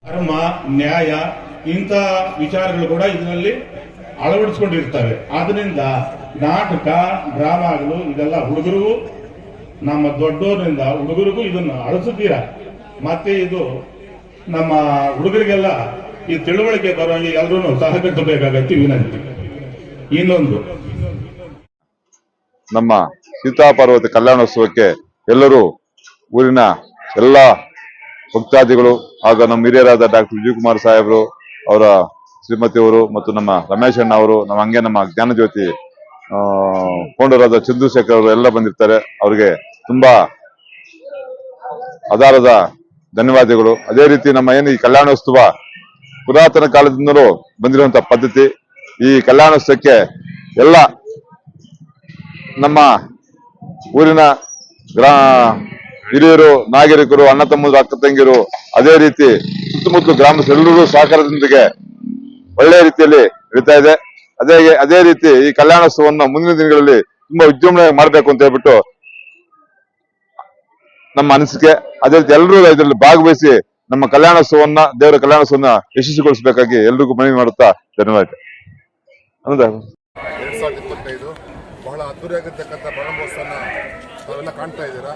ಧರ್ಮ, ನ್ಯಾಯ ಇಂಥ ವಿಚಾರಗಳು ಕೂಡ ಇದರಲ್ಲಿ ಅಳವಡಿಸ್ಕೊಂಡಿರ್ತವೆ. ಆದ್ರಿಂದ ನಾಟಕ, ಡ್ರಾಮಾಗಳು ಇದೆಲ್ಲ ಹುಡುಗರಿಗೂ, ನಮ್ಮ ದೊಡ್ಡೋರಿಂದ ಹುಡುಗರಿಗೂ ಇದನ್ನು ಅಳಿಸುತ್ತೀರಾ. ಮತ್ತೆ ಇದು ನಮ್ಮ ಹುಡುಗರಿಗೆಲ್ಲ ಈ ತಿಳುವಳಿಕೆ ಬರುವಂಗೆ ಎಲ್ಲರೂ ಸಹಕರಿಸಬೇಕಾಗತ್ತೆ ವಿನಂತಿ. ಇನ್ನೊಂದು, ನಮ್ಮ ಸೀತಾಪಾರ್ವತಿ ಕಲ್ಯಾಣೋತ್ಸವಕ್ಕೆ ಎಲ್ಲರೂ ಊರಿನ ಎಲ್ಲ ಭಕ್ತಾದಿಗಳು ಹಾಗೂ ನಮ್ಮ ಹಿರಿಯರಾದ ಡಾಕ್ಟರ್ ವಿಜಯಕುಮಾರ್ ಸಾಹೇಬರು, ಅವರ ಶ್ರೀಮತಿಯವರು ಮತ್ತು ನಮ್ಮ ರಮೇಶ್ ಅಣ್ಣ ಅವರು, ನಮ್ಮ ಜ್ಞಾನಜ್ಯೋತಿ ಫೌಂಡರ್ ಚಂದ್ರಶೇಖರ್ ಅವರು ಎಲ್ಲ ಬಂದಿರ್ತಾರೆ. ಅವರಿಗೆ ತುಂಬಾ ಆಧಾರದ ಧನ್ಯವಾದಗಳು. ಅದೇ ರೀತಿ ನಮ್ಮ ಏನು ಈ ಕಲ್ಯಾಣೋತ್ಸವ ಪುರಾತನ ಕಾಲದಿಂದಲೂ ಬಂದಿರುವಂತಹ ಪದ್ಧತಿ. ಈ ಕಲ್ಯಾಣೋತ್ಸವಕ್ಕೆ ಎಲ್ಲ ನಮ್ಮ ಊರಿನ ಹಿರಿಯರು, ನಾಗರಿಕರು, ಅಣ್ಣ ತಮ್ಮರು, ಅಕ್ಕ ತಂಗಿರು, ಅದೇ ರೀತಿ ಸುತ್ತಮುತ್ತಲು ಗ್ರಾಮಸ್ಥರೆಲ್ಲರೂ ಸಹಕಾರದೊಂದಿಗೆ ಒಳ್ಳೆಯ ರೀತಿಯಲ್ಲಿ ನಡೀತಾ ಇದೆ. ಅದೇ ರೀತಿ ಈ ಕಲ್ಯಾಣೋತ್ಸವವನ್ನು ಮುಂದಿನ ದಿನಗಳಲ್ಲಿ ತುಂಬಾ ವಿಜೃಂಭಣೆ ಮಾಡಬೇಕು ಅಂತ ಹೇಳ್ಬಿಟ್ಟು ನಮ್ಮ ಅನಿಸಿಕೆ. ಅದೇ ರೀತಿ ಎಲ್ಲರೂ ಇದರಲ್ಲಿ ಭಾಗವಹಿಸಿ ನಮ್ಮ ಕಲ್ಯಾಣೋತ್ಸವನ್ನ, ದೇವರ ಕಲ್ಯಾಣೋತ್ಸವನ್ನ ಯಶಸ್ವಿಗೊಳಿಸಬೇಕಾಗಿ ಎಲ್ರಿಗೂ ಮನವಿ ಮಾಡುತ್ತಾ ಧನ್ಯವಾದ. 2025 ಬಹಳ ಅದ್ದೂರಿಯಾಗಿರ್ತಕ್ಕಂಥ ಪ್ರಾರಂಭೋತ್ಸವನ ನಾವೆಲ್ಲ ಕಾಣ್ತಾ ಇದ್ದೀರಾ.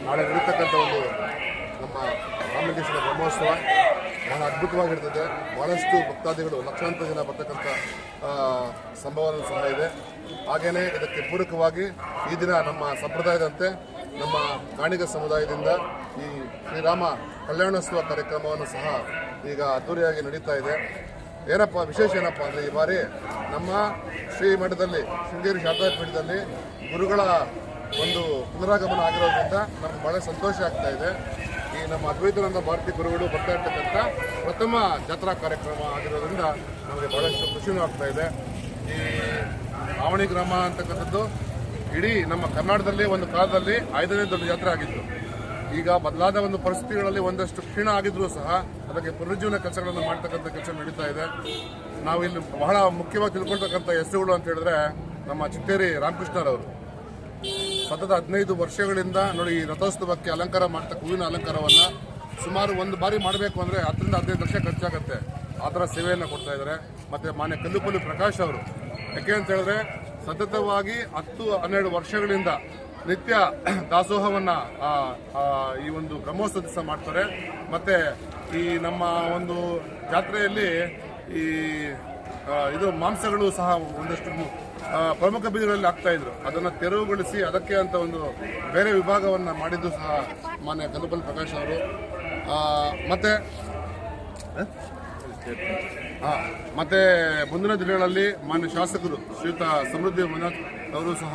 ನಾಳೆ ನಡೀತಕ್ಕಂಥ ಒಂದು ನಮ್ಮ ರಾಮಲಿಂಗೇಶ್ವರ ಬ್ರಹ್ಮೋತ್ಸವ ಬಹಳ ಅದ್ಭುತವಾಗಿರ್ತದೆ. ಬಹಳಷ್ಟು ಭಕ್ತಾದಿಗಳು, ಲಕ್ಷಾಂತರ ಜನ ಬರ್ತಕ್ಕಂಥ ಸಂಭವನೂ ಸಹ ಇದೆ. ಹಾಗೆಯೇ ಇದಕ್ಕೆ ಪೂರಕವಾಗಿ ಈ ದಿನ ನಮ್ಮ ಸಂಪ್ರದಾಯದಂತೆ ನಮ್ಮ ಗಾಣಿಗ ಸಮುದಾಯದಿಂದ ಈ ಶ್ರೀರಾಮ ಕಲ್ಯಾಣೋತ್ಸವ ಕಾರ್ಯಕ್ರಮವನ್ನು ಸಹ ಈಗ ಅದ್ದೂರಿಯಾಗಿ ನಡೀತಾ ಇದೆ. ವಿಶೇಷ ಏನಪ್ಪ ಅಂದರೆ ಈ ಬಾರಿ ನಮ್ಮ ಶ್ರೀಮಠದಲ್ಲಿ, ಶೃಂಗೇರಿ ಶಾರದಾ ಪೀಠದಲ್ಲಿ ಗುರುಗಳ ಒಂದು ಪುನರಾಗಮನ ಆಗಿರೋದ್ರಿಂದ ನಮ್ಗೆ ಬಹಳ ಸಂತೋಷ ಆಗ್ತಾ ಇದೆ. ಈ ನಮ್ಮ ಅದ್ವೈತಾನಂದ ಭಾರತಿ ಗುರುಗಳು ಬರ್ತಾ ಇರ್ತಕ್ಕಂಥ ಪ್ರಥಮ ಜಾತ್ರಾ ಕಾರ್ಯಕ್ರಮ ಆಗಿರೋದ್ರಿಂದ ನಮಗೆ ಬಹಳಷ್ಟು ಖುಷಿನೂ ಆಗ್ತಾ ಇದೆ. ಈ ಆವಣಿ ಗ್ರಾಮ ಅಂತಕ್ಕಂಥದ್ದು ಇಡೀ ನಮ್ಮ ಕರ್ನಾಟಕದಲ್ಲಿ ಒಂದು ಕಾಲದಲ್ಲಿ 5ನೇ ದೊಡ್ಡ ಜಾತ್ರೆ ಆಗಿತ್ತು. ಈಗ ಬದಲಾದ ಒಂದು ಪರಿಸ್ಥಿತಿಗಳಲ್ಲಿ ಒಂದಷ್ಟು ಕ್ಷೀಣ ಆಗಿದ್ರೂ ಸಹ ಅದಕ್ಕೆ ಪುನರುಜ್ಜೀವನ ಕೆಲಸಗಳನ್ನು ಮಾಡ್ತಕ್ಕಂಥ ಕೆಲಸ ನಡೀತಾ ಇದೆ. ನಾವು ಇಲ್ಲಿ ಬಹಳ ಮುಖ್ಯವಾಗಿ ತಿಳ್ಕೊಳ್ತಕ್ಕಂಥ ಹೆಸರುಗಳು ಅಂತ ಹೇಳಿದ್ರೆ ನಮ್ಮ ಚಿತ್ತೇರಿ ರಾಮಕೃಷ್ಣರವರು ಸತತ 15 ವರ್ಷಗಳಿಂದ ನೋಡಿ ಈ ರಥೋತ್ಸವಕ್ಕೆ ಅಲಂಕಾರ ಮಾಡ್ತಕ್ಕ ಹೂವಿನ ಅಲಂಕಾರವನ್ನು ಸುಮಾರು ಒಂದು ಬಾರಿ ಮಾಡಬೇಕು ಅಂದರೆ 10 ರಿಂದ 15 ಲಕ್ಷ ಖರ್ಚಾಗುತ್ತೆ. ಆ ಥರ ಸೇವೆಯನ್ನು ಕೊಡ್ತಾ ಇದ್ದಾರೆ. ಮತ್ತು ಮಾನ್ಯ ಕಲ್ಲುಪಲ್ಲಿ ಪ್ರಕಾಶ್ ಅವರು ಯಾಕೆ ಅಂತ ಹೇಳಿದ್ರೆ ಸತತವಾಗಿ 10-12 ವರ್ಷಗಳಿಂದ ನಿತ್ಯ ದಾಸೋಹವನ್ನು ಈ ಒಂದು ಬ್ರಹ್ಮೋತ್ಸವ ದಿವಸ ಮಾಡ್ತಾರೆ. ಮತ್ತು ಈ ನಮ್ಮ ಒಂದು ಜಾತ್ರೆಯಲ್ಲಿ ಈ ಇದು ಮಾಂಸಗಳು ಸಹ ಒಂದಷ್ಟು ಪ್ರಮುಖ ಬೀದಿಗಳಲ್ಲಿ ಆಗ್ತಾ ಇದ್ರು. ಅದನ್ನು ತೆರವುಗೊಳಿಸಿ ಅದಕ್ಕೆ ಅಂತ ಒಂದು ಬೇರೆ ವಿಭಾಗವನ್ನು ಮಾಡಿದ್ದು ಸಹ ಮಾನ್ಯ ಕಲ್ಲುಪಲ್ಲಿ ಪ್ರಕಾಶ್ ಅವರು. ಮತ್ತೆ ಮುಂದಿನ ದಿನಗಳಲ್ಲಿ ಮಾನ್ಯ ಶಾಸಕರು ಶ್ರೀಯುತ ಸಮೃದ್ಧಿ ಮಂಜುನಾಥ್ ಅವರು ಸಹ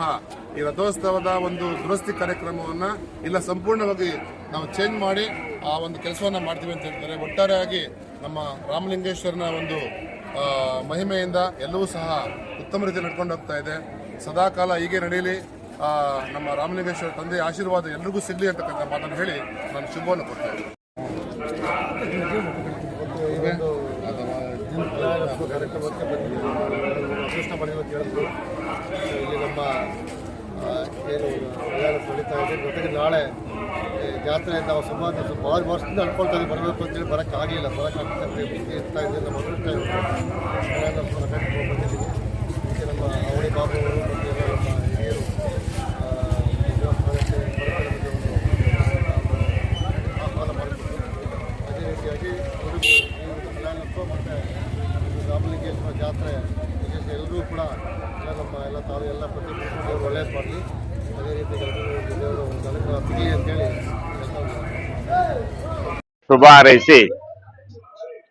ಈ ರಥೋತ್ಸವದ ಒಂದು ದುರಸ್ತಿ ಕಾರ್ಯಕ್ರಮವನ್ನು ಇಲ್ಲ ಸಂಪೂರ್ಣವಾಗಿ ನಾವು ಚೇಂಜ್ ಮಾಡಿ ಆ ಒಂದು ಕೆಲಸವನ್ನು ಮಾಡ್ತೀವಿ ಅಂತ ಹೇಳ್ತಾರೆ. ಒಟ್ಟಾರೆಯಾಗಿ ನಮ್ಮ ರಾಮಲಿಂಗೇಶ್ವರನ ಒಂದು ಮಹಿಮೆಯಿಂದ ಎಲ್ಲವೂ ಸಹ ಉತ್ತಮ ರೀತಿ ನಡ್ಕೊಂಡು ಹೋಗ್ತಾ ಇದೆ. ಸದಾಕಾಲ ಹೀಗೆ ನಡೆಯಲಿ, ನಮ್ಮ ರಾಮಲಿಂಗೇಶ್ವರ ತಂದೆಯ ಆಶೀರ್ವಾದ ಎಲ್ರಿಗೂ ಸಿಗಲಿ ಅಂತಕ್ಕಂಥ ಮಾತನ್ನು ಹೇಳಿ ನಾನು ಶುಭವನ್ನು ಕೊಡ್ತಾ ಇದ್ದೀನಿ. ಕಾರ್ಯಕ್ರಮಕ್ಕೆ ಅದೃಷ್ಟ ಪಡೆಯುವ ಕೇಳಿದ್ರು. ಇಲ್ಲಿ ನಮ್ಮ ಏನು ನಡೀತಾ ಇದೆ. ಜೊತೆಗೆ ನಾಳೆ ಜಾತ್ರೆ ನಾವು ಸುಮಾರು ಭಾಳ ವರ್ಷದಿಂದ ಅನ್ಕೊಳ್ತಾ ಇದ್ದೀವಿ ಬರಬೇಕು ಅಂತೇಳಿ ಬರೋಕ್ಕಾಗಲಿಲ್ಲ. ಬರೋಕ್ಕಾಗ್ತದೆ ಇರ್ತಾ ಇದ್ದೀವಿ. ನಮ್ಮ ಅದೃಷ್ಟ ಬಂದಿದ್ದೀವಿ. ಮತ್ತು ನಮ್ಮ ಅವಳಿ ಬಾಬು ಅವರು ಮತ್ತು ನಮ್ಮ ಹಿರಿಯರು ದೇವಸ್ಥಾನಕ್ಕೆ ಆಹ್ವಾನ ಮಾಡಿದ್ರು. ಅದೇ ರೀತಿಯಾಗಿ ಕಲ್ಯಾಣೋತ್ಸವ ಮತ್ತು ರಾಮಲಿಂಗೇಶ್ವರ ಜಾತ್ರೆ ಎಲ್ಲರೂ ಕೂಡ ಎಲ್ಲ ತಾವು ಎಲ್ಲ ಪ್ರತಿನಿಧಿಗಳು ಒಳ್ಳೇದು ಮಾಡಲಿ. ಅದೇ ರೀತಿ ದೇವರು ಅನುಗ್ರಹ ಸಿಗಲಿ ಅಂತೇಳಿ ಶುಭ ಹಾರೈಸಿ.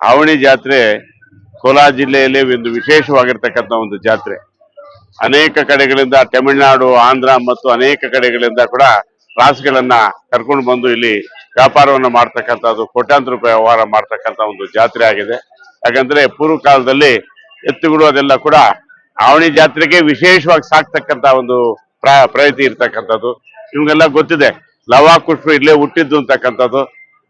ಆವಣಿ ಜಾತ್ರೆ ಕೋಲಾರ ಜಿಲ್ಲೆಯಲ್ಲಿ ಒಂದು ವಿಶೇಷವಾಗಿರ್ತಕ್ಕಂಥ ಒಂದು ಜಾತ್ರೆ. ಅನೇಕ ಕಡೆಗಳಿಂದ ತಮಿಳುನಾಡು, ಆಂಧ್ರ ಮತ್ತು ಅನೇಕ ಕಡೆಗಳಿಂದ ಕೂಡ ರಾಸುಗಳನ್ನ ಕರ್ಕೊಂಡು ಬಂದು ಇಲ್ಲಿ ವ್ಯಾಪಾರವನ್ನು ಮಾಡ್ತಕ್ಕಂಥದ್ದು, ಕೋಟ್ಯಾಂತರ ರೂಪಾಯಿ ವ್ಯವಹಾರ ಮಾಡ್ತಕ್ಕಂಥ ಒಂದು ಜಾತ್ರೆ ಆಗಿದೆ. ಯಾಕಂದ್ರೆ ಪೂರ್ವ ಕಾಲದಲ್ಲಿ ಎತ್ತುಗಳು ಅದೆಲ್ಲ ಕೂಡ ಆವಣಿ ಜಾತ್ರೆಗೆ ವಿಶೇಷವಾಗಿ ಸಾಕ್ತಕ್ಕಂಥ ಒಂದು ಪ್ರಯತ್ನ ಇರ್ತಕ್ಕಂಥದ್ದು ನಿಮ್ಗೆಲ್ಲ ಗೊತ್ತಿದೆ. ಲವಾಕುಶರು ಇಲ್ಲೇ ಹುಟ್ಟಿದ್ದು ಅಂತಕ್ಕಂಥದ್ದು.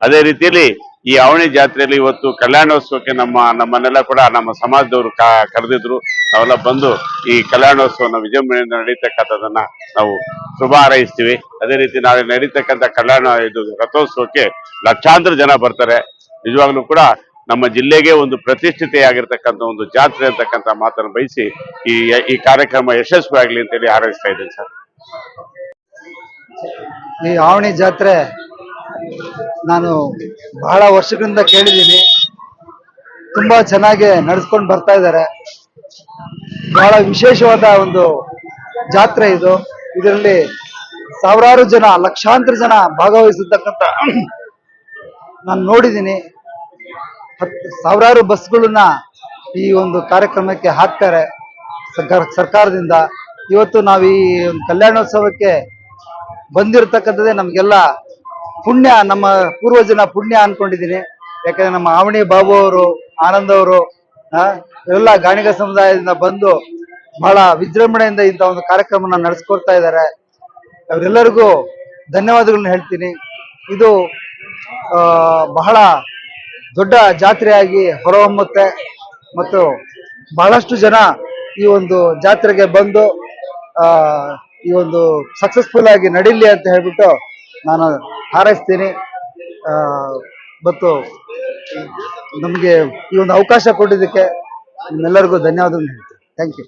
ಅದೇ ರೀತಿಯಲ್ಲಿ ಈ ಆವಣಿ ಜಾತ್ರೆಯಲ್ಲಿ ಇವತ್ತು ಕಲ್ಯಾಣೋತ್ಸವಕ್ಕೆ ನಮ್ಮನ್ನೆಲ್ಲ ಕೂಡ ನಮ್ಮ ಸಮಾಜದವರು ಕರೆದಿದ್ರು. ನಾವೆಲ್ಲ ಬಂದು ಈ ಕಲ್ಯಾಣೋತ್ಸವನ ವಿಜೃಂಭಣೆಯಿಂದ ನಡೀತಕ್ಕಂಥದನ್ನ ನಾವು ಶುಭ ಹಾರೈಸ್ತೀವಿ. ಅದೇ ರೀತಿ ನಾಳೆ ನಡೀತಕ್ಕಂಥ ರಥೋತ್ಸವಕ್ಕೆ ಲಕ್ಷಾಂತರ ಜನ ಬರ್ತಾರೆ. ನಿಜವಾಗ್ಲೂ ಕೂಡ ನಮ್ಮ ಜಿಲ್ಲೆಗೆ ಒಂದು ಪ್ರತಿಷ್ಠಿತೆಯಾಗಿರ್ತಕ್ಕಂಥ ಒಂದು ಜಾತ್ರೆ ಅಂತಕ್ಕಂಥ ಮಾತನ್ನು ಬಯಸಿ ಈ ಕಾರ್ಯಕ್ರಮ ಯಶಸ್ವಿಯಾಗಲಿ ಅಂತೇಳಿ ಹಾರೈಸ್ತಾ ಇದ್ದೇನೆ ಸರ್. ಈ ಆವಣಿ ಜಾತ್ರೆ ನಾನು ಬಹಳ ವರ್ಷಗಳಿಂದ ಕೇಳಿದ್ದೀನಿ. ತುಂಬಾ ಚೆನ್ನಾಗಿ ನಡೆಸ್ಕೊಂಡು ಬರ್ತಾ ಇದ್ದಾರೆ. ಬಹಳ ವಿಶೇಷವಾದ ಒಂದು ಜಾತ್ರೆ ಇದು. ಇದರಲ್ಲಿ ಸಾವಿರಾರು ಜನ, ಲಕ್ಷಾಂತರ ಜನ ಭಾಗವಹಿಸಿರ್ತಕ್ಕಂಥ ನಾನು ನೋಡಿದ್ದೀನಿ. ಸಾವಿರಾರು ಬಸ್ಗಳನ್ನ ಈ ಒಂದು ಕಾರ್ಯಕ್ರಮಕ್ಕೆ ಹಾಕ್ತಾರೆ ಸರ್ಕಾರದಿಂದ. ಇವತ್ತು ನಾವು ಈ ಒಂದು ಕಲ್ಯಾಣೋತ್ಸವಕ್ಕೆ ಬಂದಿರತಕ್ಕಂಥದ್ದೇ ನಮಗೆಲ್ಲ ಪುಣ್ಯ, ನಮ್ಮ ಪೂರ್ವಜನ ಪುಣ್ಯ ಅನ್ಕೊಂಡಿದ್ದೀನಿ. ಯಾಕಂದ್ರೆ ನಮ್ಮ ಆವಣಿ ಬಾಬು ಅವರು, ಆನಂದ್ ಅವರು ಎಲ್ಲ ಗಾಣಿಗ ಸಮುದಾಯದಿಂದ ಬಂದು ಬಹಳ ವಿಜೃಂಭಣೆಯಿಂದ ಇಂಥ ಒಂದು ಕಾರ್ಯಕ್ರಮನ ನಡೆಸ್ಕೊಡ್ತಾ ಇದ್ದಾರೆ. ಅವರೆಲ್ಲರಿಗೂ ಧನ್ಯವಾದಗಳನ್ನ ಹೇಳ್ತೀನಿ. ಇದು ಬಹಳ ದೊಡ್ಡ ಜಾತ್ರೆಯಾಗಿ ಹೊರಹೊಮ್ಮುತ್ತೆ ಮತ್ತು ಬಹಳಷ್ಟು ಜನ ಈ ಒಂದು ಜಾತ್ರೆಗೆ ಬಂದು ಈ ಒಂದು ಸಕ್ಸಸ್ಫುಲ್ ಆಗಿ ನಡೀಲಿ ಅಂತ ಹೇಳ್ಬಿಟ್ಟು ನಾನು ಹಾರೈಸ್ತೀನಿ. ಮತ್ತು ನಮಗೆ ಈ ಒಂದು ಅವಕಾಶ ಕೊಟ್ಟಿದ್ದಕ್ಕೆ ನಿಮ್ಮೆಲ್ಲರಿಗೂ ಧನ್ಯವಾದಗಳು ಹೇಳ್ತೀನಿ. Thank you.